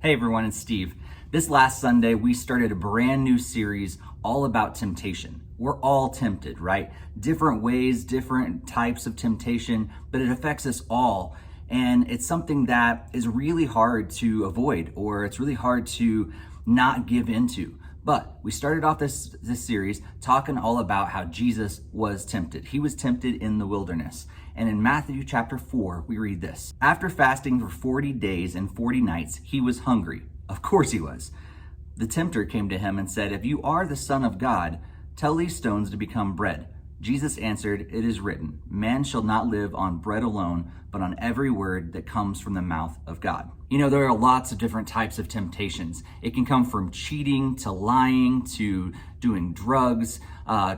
Hey everyone, it's Steve. This last Sunday, we started a brand new series all about temptation. We're all tempted, right? Different ways, different types of temptation, but it affects us all. And it's something that is really hard to avoid, or it's really hard to not give into. But we started off this series talking all about how Jesus was tempted. He was tempted in the wilderness. And in Matthew chapter 4, we read this. After fasting for 40 days and 40 nights, he was hungry. Of course he was. The tempter came to him and said, "If you are the Son of God, tell these stones to become bread." Jesus answered, "It is written, man shall not live on bread alone, but on every word that comes from the mouth of God." You know, there are lots of different types of temptations. It can come from cheating to lying to doing drugs,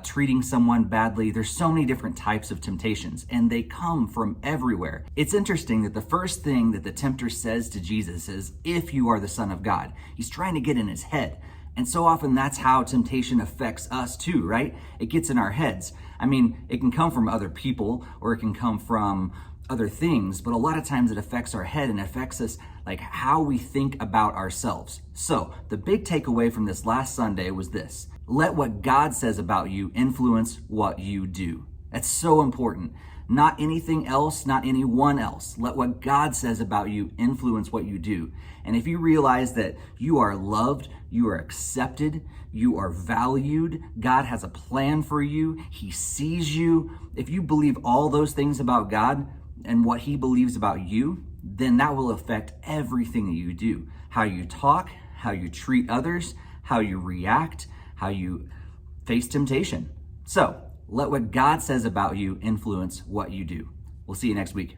treating someone badly. There's so many different types of temptations, and they come from everywhere. It's interesting that the first thing that the tempter says to Jesus is, "If you are the Son of God." He's trying to get in his head. And so often that's how temptation affects us too, right? It gets in our heads. I mean, it can come from other people or it can come from other things, but a lot of times it affects our head and affects us like how we think about ourselves. So the big takeaway from this last Sunday was this: let what God says about you influence what you do. That's so important. Not anything else, not anyone else. Let what God says about you influence what you do. And if you realize that you are loved, you are accepted, you are valued, God has a plan for you, He sees you. If you believe all those things about God and what He believes about you, then that will affect everything that you do. How you talk, how you treat others, how you react, how you face temptation. So, let what God says about you influence what you do. We'll see you next week.